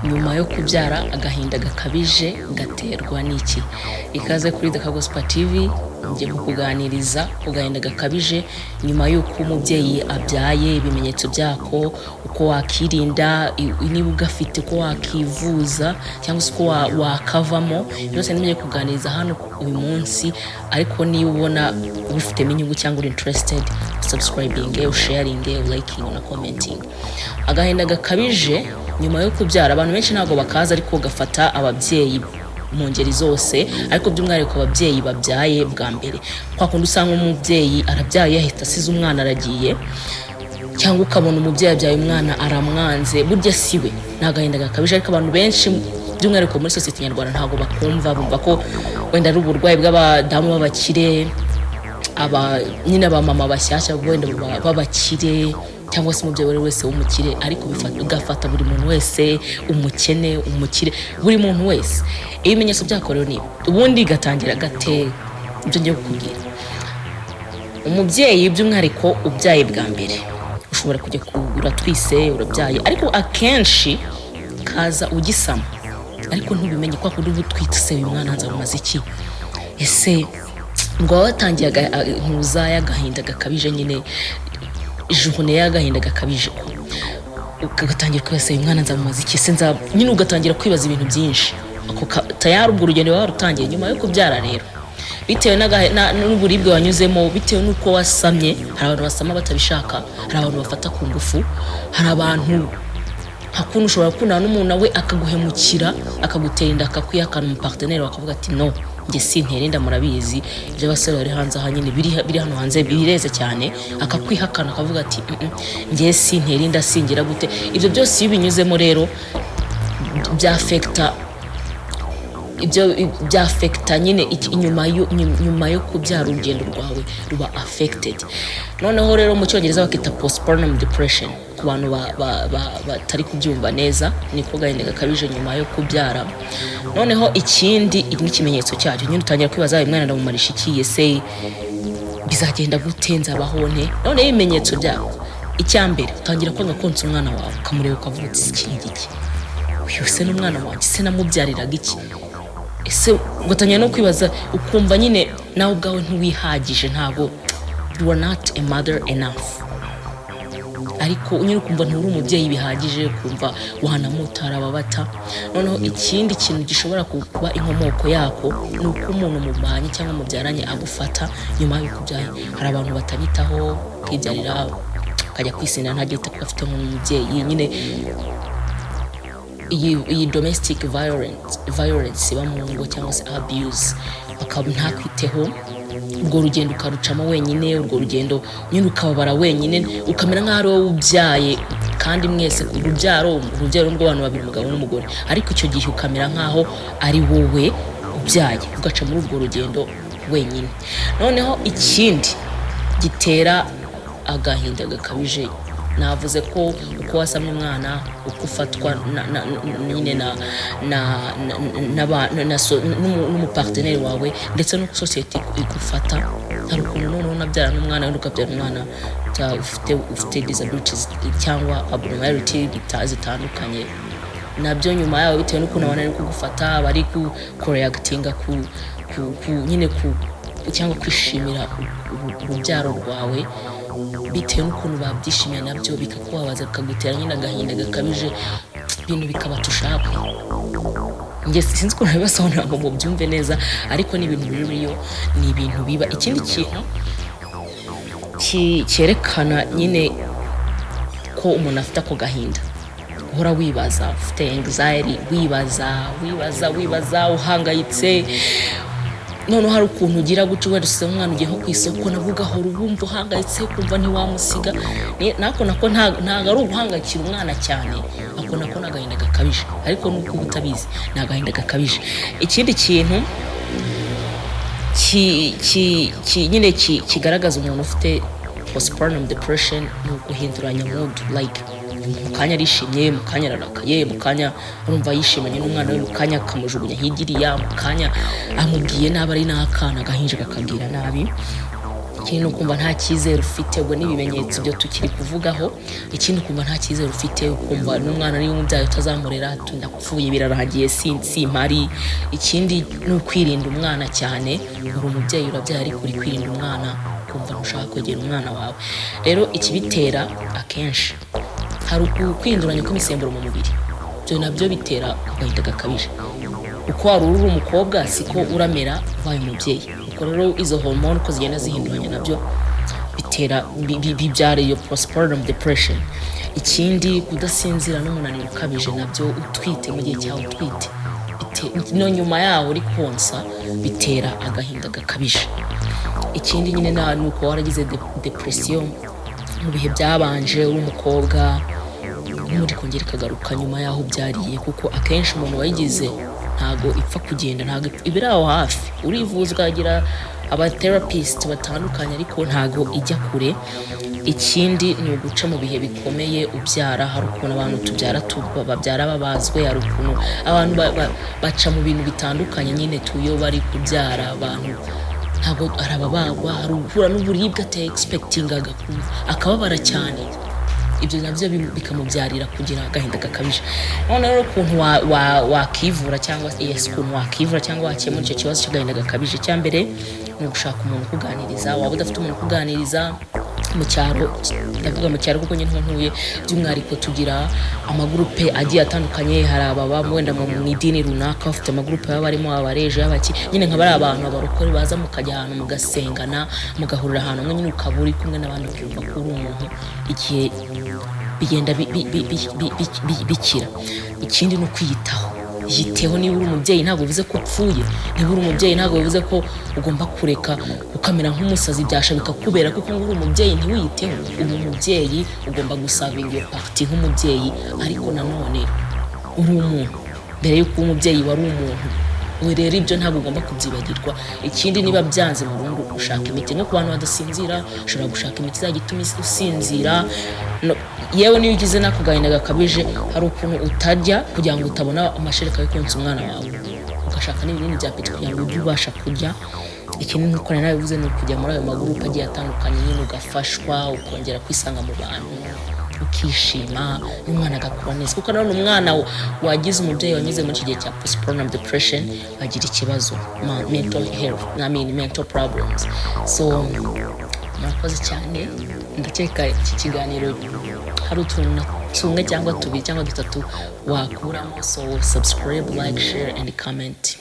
nyuma yo kubyara agahinda gakabije gaterwa niki. Ikaze kuri Gospel TV, ngiye kukuganiriza agahinda gakabije nyuma y'uko umubyeyi abyaye, ibimenyetso byako, uko wakirinda, niba ugafite ko wakivuza cyangwa se ko wakavamo. Byose ngiye kuganiriza hano uyu munsi, ariko niba ubona ubifitemo inyungu cyangwa uri interested, subscribing, sharing, liking na commenting. Agahinda gakabije nyuma yo kubyara, abantu benshi ntago bakaza, ariko gafata ababyeyi mu ngeri zose, ariko by'umwihariko ababyeyi babyaye bwa mbere. Kwa kundi usanga umubyeyi arabyaye ahita asize umwana aragiye, cyangwa ukabona umubyeyi abyaye umwana aramwanze, burya siwe. N'agahinda gakabije, ariko abantu benshi by'umwihariko muri society nyarwanda ntago bakumva, bumva ko wenda ari uburwayi bw'abadamu b'abakire, nyine abamama bashyashya wenda b'abakire, cyangwa se umubyeyi wese w'umukire, ariko gafata buri muntu wese, umukene, umukire, buri muntu wese. Ibimenyetso byako rero ni ubundi gatangira gate. Ibyo ngiye kukubwira, umubyeyi by'umwihariko ubyaye bwa mbere, ushobora kujya kugura twise urabyaye, ariko akenshi kaza ugisama, ariko ntubimenye kwa kundi ubutwite se uyu mwana nza mumaze iki. Ese ngo watangiye impuza y'agahinda gakabije, nyine ijune y'agahinda gakabije, ugatangira kwese uyu mwana nza mumaze iki se, nyine ugatangira kwibaza ibintu byinshi. Ako tayari ubwo urugendo warutangiye nyuma yo kubyara. Rero bitewe n'uburibwe wanyuzemo, bitewe n'uko wasamye, hari abantu basama batabishaka, hari abantu bafata ku ngufu, hari abantu hakuno ushobora kuna n'umuntu nawe akaguhemukira, akagutera inda, akakwihakana mu partenaire, bakavuga ati no, nge sintera inda. Murabizi ibyo basore bari hanze aha, nyine biri hano hanze bireze cyane, akakwihakana akavuga ati nge sintera inda, singira gute. Ibyo byose iyo binyuzemo rero byafekta nyine nyuma yo kubyara, urugendo rwawe ruba affected. Noneho rero mu cyongereza bakita postpartum depression, ku bantu batari kubyumva neza, niko gahinda gakabije nyuma yo kubyara. Noneho ikindi n'ikimenyetso cyacyo, nyine utangira kwibaza umwana ndamumarisha iki, ese bizagenda gute, nzabaho nte. Noneho ibimenyetso byako, icyambere utangira kwanga konsa umwana wawe, ukamureba ukavuga uti iki ngiki, uyu se n'umwana wanjye se namubyariraga iki. Ese ugatangira no kwibaza, ukumva nyine nawe ubwawe ntiwihagije, ntago you are not a mother enough, ariko nyine ukumva nturi umubyeyi bihagije, kumva wanamutara babata. Noneho ikindi kintu gishobora kuba inkomoko yako, ni uko umuntu mubanye cyangwa mubyaranye agufata nyuma yo kubyara. Hari abantu batabitaho, kibyarira akajya kwisinda, ntagite ko afite nk'umubyeyi. Nyine iyi domestic violence iba mu ngo, cyangwa se abuse, akaba ntakwiteho. Urwo rugendo ukarucamo wenyine, urwo rugendo nyine ukababara wenyine, ukamera nk'aho ari wowe ubyaye, kandi mwese urubyaro rw'abantu babiri, umugabo n'umugore, ariko icyo gihe ukamera nk'aho ari wowe ubyaye, ugaca muri urwo rugendo wenyine. Noneho ikindi gitera agahinda gakabije, navuze ko uko wasamye umwana, uko ufatwa nyine n'umupartenaire wawe, ndetse no society igufata. Hari ukuntu noneho unabyara n'umwana, wenda ukabyara umwana ufite disabilities cyangwa abnormality zitandukanye, nabyo nyuma yawe bitewe n'ukuntu abana ari kugufata, bari kureactinga nyine cyangwa kwishimira urubyaro rwawe, bitewe n'ukuntu babyishimiye, nabyo bikakubabaza, bikagutera nyine agahinda gakabije, ibintu bikabatushaka. Nge sinzi ko nabibasobanura ngo mubyumve neza, ariko ni ibintu biriyo, ni ibintu biba. Ikindi kintu cyerekana nyine ko umuntu afite ako gahinda, uhora wibaza, ufite anxiety, wibaza uhangayitse. Noneho hari ukuntu ugira guca wenda usize umwana ugiye nko ku isoko, nabwo ugahora ubumva uhangayitse, kumva ntiwamusiga. Nako ntago ari uguhangayikira umwana cyane, ako nako n'agahinda gakabije, ariko nuko utabizi ni agahinda gakabije. Ikindi kintu nyine kigaragaza umuntu ufite postpartum depression, ni uguhinduranya mood, like mu kanya arishimye, mu kanya ararakaye, mu kanya urumva yishimanye n'umwana we, mu kanya akamujugunya higiriya, mu kanya amubwiye nabi, ari n'akana gahinje kakabwira nabi. ikindi ukumva nta cyizere ufite, ubwo n'ibimenyetso byo tukiri kuvugaho. Ikindi ukumva nta cyizere ufite, ukumva n'umwana ari umubyaye utazamurera, ndapfuye birarangiye simpari. Ikindi ni ukwirinda umwana cyane, uri umubyeyi urabyaye ariko uri kwirinda umwana, ukumva ntushaka kwegera umwana wawe. Rero ikibitera akenshi hari ukwihinduranya kw'imisemburo mu mubiri, ibyo nabyo bitera agahinda gakabije. Uko wari uri umukobwa siko uramera ubaye umubyeyi. Uko rero izo hormone uko zigenda zihinduranya nabyo bitera bibyara iyo postpartum depression. Ikindi kudasinzira n'umunaniro ukabije nabyo utwite, mu gihe cyawe utwite no nyuma yaho uri konsa bitera agahinda gakabije. Ikindi nyine ni uko waragize depression mu bihe byabanje uri umukobwa, muri kongera ikagaruka nyuma yaho byariye, kuko akenshi umuntu wayigize ntago ipfa kugenda, ntago ibiri aho hafi, urivuza ukagira abatherapist batandukanye ariko ntago ijya kure. Ikindi ni uguca mu bihe bikomeye ubyara, hari ukuntu abantu babyara babazwe, hari ukuntu abantu baca mu bintu bitandukanye nyine tuyo bari kubyara, abantu ntago arababagwa, hari uhura n'uburibwe ata expectingaga kumva akababara cyane. Ibyo nabyo bikamubyarira kugira agahinda gakabije. None rero ukuntu wakivura cyangwa ukuntu wakivura cyangwa wakemura icyo kibazo cy'agahinda gakabije, cyambere ni ugushaka umuntu kuganiriza. Waba udafite umuntu kuganiriza mu cyaro, ndavuga mu cyaro kuko nyine ntuye, by'umwihariko tugira amagurupe agiye atandukanye. Hari ababa wenda mu idini runaka bafite amagurupe baba barimo abareje abaki, nyine nka bari abantu abarokore baza mukajya ahantu mugasengana, mugahurira ahantu nyine ukaba uri kumwe n'abandi ukumva ko uri umuntu igihe bigenda bikira. Ikindi ni ukwiyitaho. Yiteho, niba uri umubyeyi ntabwo bivuze ko upfuye, niba uri umubyeyi ntabwo bivuze ko ugomba kureka ukamera nk'umusazi byasha bikakubera, kuko ngo uri umubyeyi ntiwiyiteho. Uri umubyeyi ugomba gusavinga iyo party nk'umubyeyi, ariko nanone uri umuntu. Mbere y'uko umubyeyi wari umuntu, we rero ibyo ntabwo ugomba kubyibagirwa. Ikindi niba byanze burundu ushaka imiti, nko ku bantu badasinzira ushobora gushaka imiti izajya ituma usinzira. Yewe niyo ugize n'ako gahinda gakabije, hari ukuntu utarya kugira ngo utabona amashereka yo konsa umwana wawe, ugashaka n'ibinini bya peti kugira ngo ujye ubasha kurya. Ikindi nk'uko nari nabivuze ni ukujya muri ayo magurupe agiye atandukanye, nyine ugafashwa ukongera kwisanga mu bantu, ukishima, n'umwana agakura neza. Kuko nanone umwana wagize umubyeyi wanyuze muri iki gihe cya postpartum depression agira ikibazo mental health, mental problems. So murakoze cyane, ndakeka iki kiganiro hari utuntu tumwe cyangwa tubiri cyangwa dutatu wakuramo. So subscribe, like, share and comment.